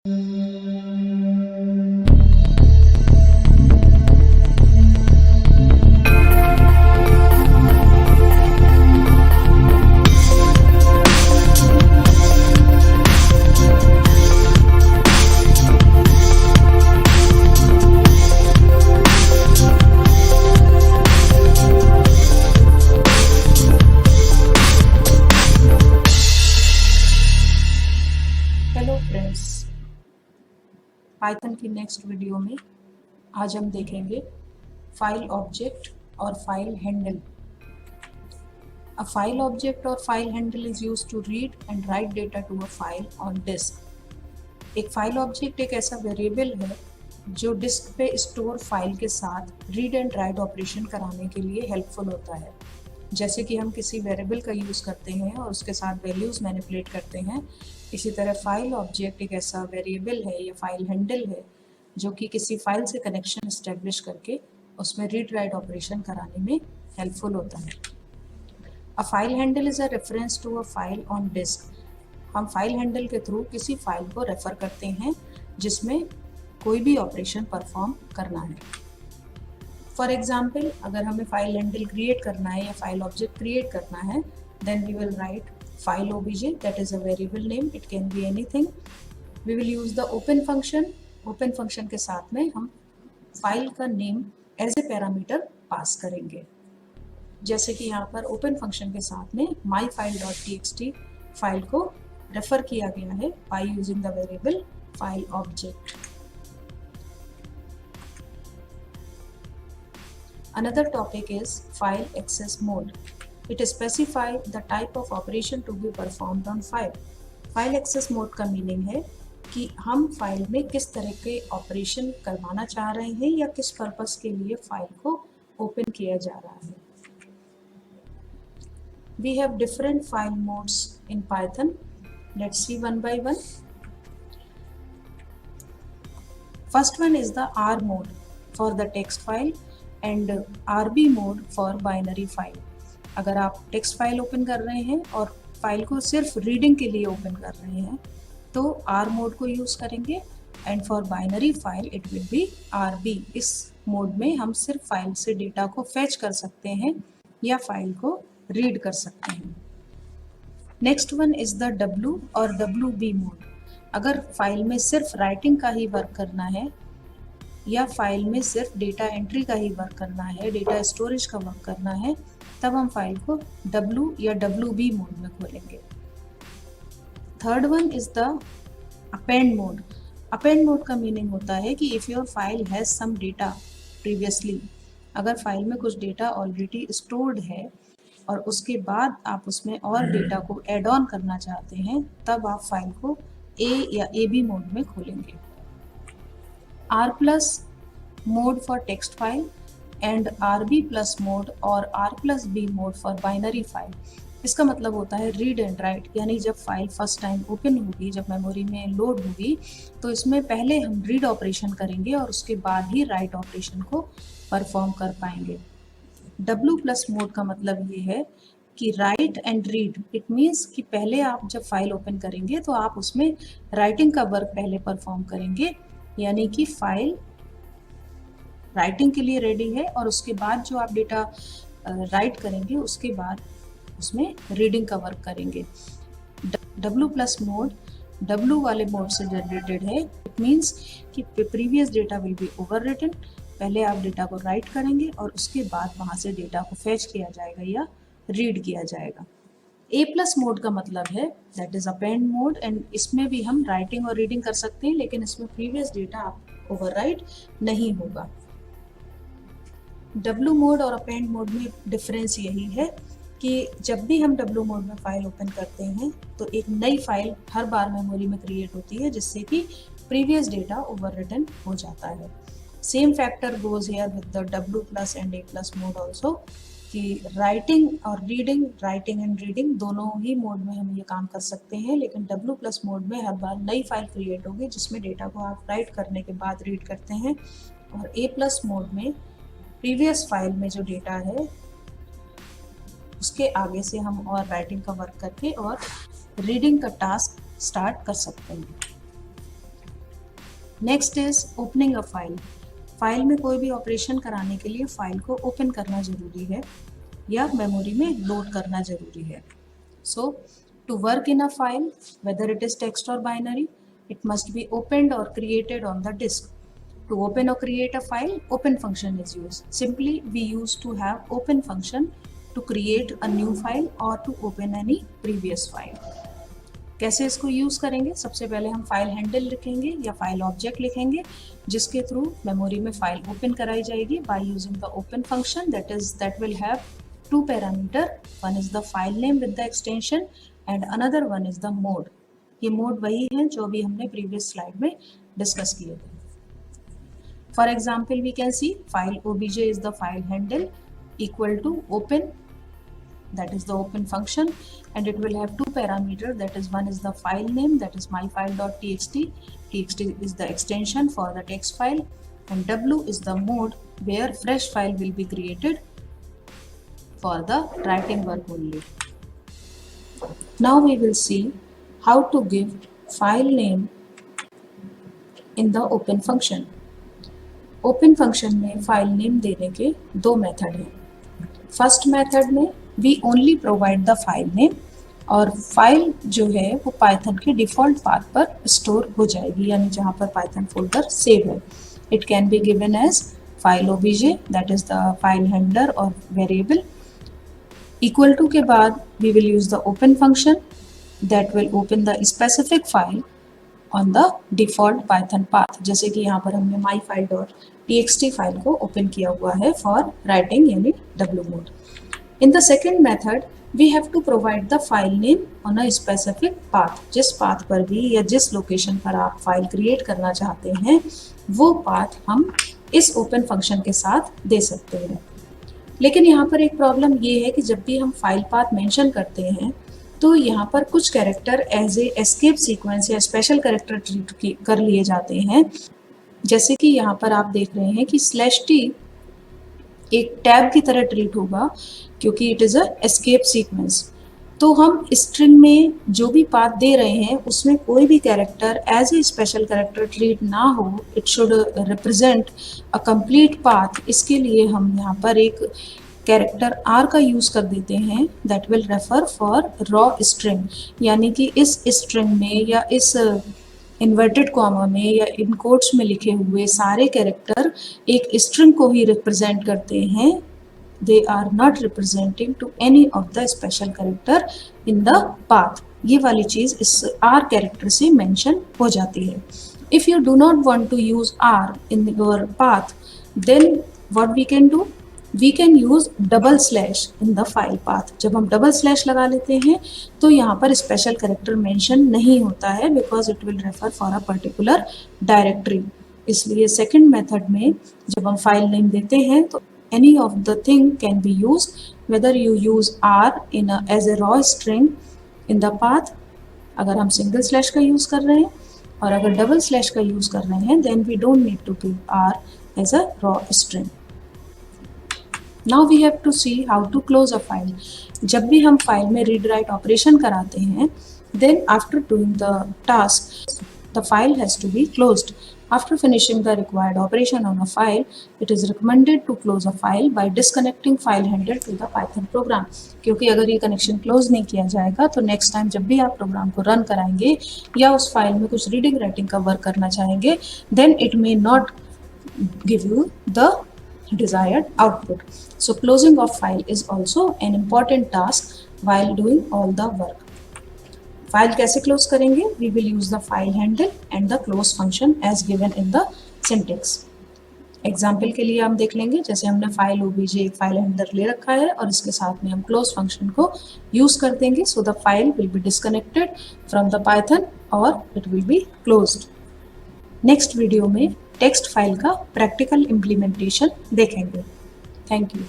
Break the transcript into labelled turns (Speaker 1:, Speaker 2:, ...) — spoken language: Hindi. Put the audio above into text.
Speaker 1: हेलो फ्रेंड्स, पाइथन की नेक्स्ट वीडियो में आज हम देखेंगे फाइल ऑब्जेक्ट और file handle. A file object और file handle is used to read and write data to a file on disk. एक फाइल ऑब्जेक्ट एक ऐसा वेरिएबल है जो डिस्क पे स्टोर फाइल के साथ रीड एंड राइट ऑपरेशन कराने के लिए हेल्पफुल होता है। जैसे कि हम किसी वेरिएबल का यूज़ करते हैं और उसके साथ वैल्यूज़ मैनिपुलेट करते हैं, इसी तरह फाइल ऑब्जेक्ट एक ऐसा वेरिएबल है या फाइल हैंडल है जो कि किसी फाइल से कनेक्शन इस्टेब्लिश करके उसमें रीड राइट ऑपरेशन कराने में हेल्पफुल होता है। A file handle is a reference to a file on disk. हम फाइल हैंडल के थ्रू किसी फाइल को रेफ़र करते हैं जिसमें कोई भी ऑपरेशन परफॉर्म करना है। फॉर एग्जाम्पल, अगर हमें फाइल हैंडल क्रिएट करना है या फाइल ऑब्जेक्ट क्रिएट करना है, then we will write file obj, that is a variable name, it can be anything. We will use the open function. open function के साथ में हम फाइल का name as a parameter pass करेंगे। जैसे कि यहाँ पर ओपन फंक्शन के साथ में myfile.txt फाइल को रेफर किया गया है by using the variable file object. Another topic is file access mode. It specifies the type of operation to be performed on file. File access mode का मीनिंग है कि हम फाइल में किस तरह के ऑपरेशन करवाना चाह रहे हैं या किस पर्पस के लिए फाइल को ओपन किया जा रहा है। We have different file modes in Python. Let's see one by one. First one is the R mode for the text file and RB mode for binary file. अगर आप टेक्स्ट फाइल ओपन कर रहे हैं और फाइल को सिर्फ रीडिंग के लिए ओपन कर रहे हैं तो आर मोड को यूज़ करेंगे and for binary file it will B RB। इस मोड में हम सिर्फ फाइल से डेटा को फैच कर सकते हैं या फाइल को रीड कर सकते हैं। Next one is the W और WB मोड। अगर फाइल में सिर्फ राइटिंग का ही वर्क करना है या फाइल में सिर्फ डेटा एंट्री का ही वर्क करना है, डेटा स्टोरेज का वर्क करना है, तब हम फाइल को W या WB मोड में खोलेंगे। Third one is the append mode. Append mode का मीनिंग होता है कि if your file has some data previously, अगर फाइल में कुछ डेटा ऑलरेडी स्टोर्ड है और उसके बाद आप उसमें और डेटा को ऐड ऑन करना चाहते हैं, तब आप फाइल को A या AB मोड में खोलेंगे। R+ mode for text file and RB+ mode और R+B mode for binary file. इसका मतलब होता है रीड एंड राइट, यानी जब फाइल फर्स्ट टाइम ओपन होगी, जब मेमोरी में लोड होगी, तो इसमें पहले हम रीड ऑपरेशन करेंगे और उसके बाद ही राइट ऑपरेशन को परफॉर्म कर पाएंगे। W+ मोड का मतलब ये है कि right and read, it means कि पहले आप जब फाइल ओपन करेंगे तो आप उसमें राइटिंग का वर्क पहले परफॉर्म करेंगे, यानी कि फाइल राइटिंग के लिए रेडी है और उसके बाद जो आप डेटा राइट करेंगे उसके बाद उसमें रीडिंग का वर्क करेंगे। W+ मोड W वाले मोड से जनरेटेड है। इट मीन्स कि previous data will be overwritten. पहले आप डेटा को राइट करेंगे और उसके बाद वहाँ से डेटा को फैच किया जाएगा या रीड किया जाएगा। A+ मोड का मतलब है that is append mode and इसमें भी हम राइटिंग और रीडिंग कर सकते हैं, लेकिन इसमें प्रीवियस डेटा ओवरराइट नहीं होगा। W मोड और अपेंड मोड में डिफरेंस यही है कि जब भी हम W मोड में फाइल ओपन करते हैं तो एक नई फाइल हर बार मेमोरी में क्रिएट होती है जिससे कि प्रीवियस डेटा ओवर रिटन हो जाता है। Same factor goes here with the W+ and A+ mode also कि राइटिंग एंड रीडिंग दोनों ही मोड में हम ये काम कर सकते हैं, लेकिन W+ मोड में हर बार नई फाइल क्रिएट होगी जिसमें डेटा को आप राइट करने के बाद रीड करते हैं, और A+ मोड में प्रीवियस फाइल में जो डेटा है उसके आगे से हम और राइटिंग का वर्क करके और रीडिंग का टास्क स्टार्ट कर सकते हैं। Next is opening a file. File में कोई भी ऑपरेशन कराने के लिए फाइल को ओपन करना जरूरी है या मेमोरी में लोड करना जरूरी है। So to work in a file, whether it is text or binary, it must be opened or created on the disk. To open or create a file, open function is used. Simply we used to have open function to create a new file or to open any previous file. कैसे इसको यूज करेंगे? सबसे पहले हम फाइल हैंडल लिखेंगे या फाइल ऑब्जेक्ट लिखेंगे जिसके थ्रू मेमोरी में फाइल ओपन कराई जाएगी by using the open function that will have two parameter. One is the file name with the extension and another one is the mode. ये मोड वही है जो भी हमने प्रीवियस स्लाइड में डिस्कस किए थे। For example, we can see file obj is the file handle equal to open, that is the open function, and it will have two parameters, that is one is the file name, that is myfile.txt. txt is the extension for the text file, and w is the mode where fresh file will be created for the writing work only. Now we will see how to give file name in the open function. Open function में फाइल नेम देने के दो मेथड हैं। फर्स्ट मेथड में we only provide the file name और फाइल जो है वो पाइथन के डिफ़ॉल्ट पाथ पर स्टोर हो जाएगी, यानी जहाँ पर पाइथन फोल्डर सेव है। It can be given as file O B J, that is the file handler और वेरिएबल। इक्वल टू के बाद we will use the open function that will open the specific file on the default Python path. जैसे कि यहाँ पर हमने myfile.txt फाइल को ओपन किया हुआ है फॉर राइटिंग यानी W mode. In the second method we have to provide the file name on a specific path. जिस पाथ पर भी या जिस लोकेशन पर आप फाइल क्रिएट करना चाहते हैं वो पाथ हम इस ओपन फंक्शन के साथ दे सकते हैं। लेकिन यहाँ पर एक प्रॉब्लम ये है कि जब भी हम फाइल पाथ मेंशन करते हैं तो यहाँ पर कुछ character as a escape sequence या स्पेशल कैरेक्टर ट्रीट कर लिए जाते हैं। जैसे कि यहाँ पर आप देख रहे हैं कि /t एक टैब की तरह ट्रीट होगा क्योंकि it is a escape sequence. तो हम स्ट्रिंग में जो भी पाथ दे रहे हैं उसमें कोई भी character as a special character treat ना हो, it should represent a complete path. इसके लिए हम यहाँ पर एक कैरेक्टर R का यूज़ कर देते हैं that will refer for raw string, यानी कि इस स्ट्रिंग में या इस इन्वर्टेड कॉमा में या इन कोट्स में लिखे हुए सारे कैरेक्टर एक स्ट्रिंग को ही रिप्रेजेंट करते हैं। They are not representing to any of the special character in the path. ये वाली चीज़ इस R कैरेक्टर से मेंशन हो जाती है। If you do not want to use R in your path then what we can do, we can use double slash in the file path. जब हम डबल स्लैश लगा लेते हैं तो यहाँ पर स्पेशल कैरेक्टर मेंशन नहीं होता है because it will refer for a particular directory. इसलिए सेकंड मेथड में जब हम फाइल नेम देते हैं तो any of the thing can be use, whether you use R in as a raw string in the path अगर हम सिंगल स्लैश का यूज़ कर रहे हैं, और अगर डबल स्लैश का यूज़ कर रहे हैं then we don't need to give R as a raw string. Now we have to see how to close a file. जब भी हम फाइल में रीड राइट ऑपरेशन कराते हैं then after doing the task the file has to be closed. After finishing the required operation on a file, it is recommended to close a file by disconnecting file handler to the Python program. क्योंकि अगर ये कनेक्शन क्लोज नहीं किया जाएगा तो नेक्स्ट टाइम जब भी आप प्रोग्राम को रन कराएंगे या उस फाइल में कुछ रीडिंग राइटिंग का वर्क करना चाहेंगे then it may not give you the desired output. So closing of file is also an important task while doing all the work. File कैसे क्लोज करेंगे? We will use the file handle and the close function as given in the syntax. Example के लिए हम देख लेंगे, जैसे हमने फाइल obj एक फाइल हैंडलर ले रखा है और इसके साथ में हम क्लोज फंक्शन को यूज कर देंगे so the file will be disconnected from the Python और it will be closed. Next video में टेक्स्ट फाइल का प्रैक्टिकल इम्प्लीमेंटेशन देखेंगे। Thank you.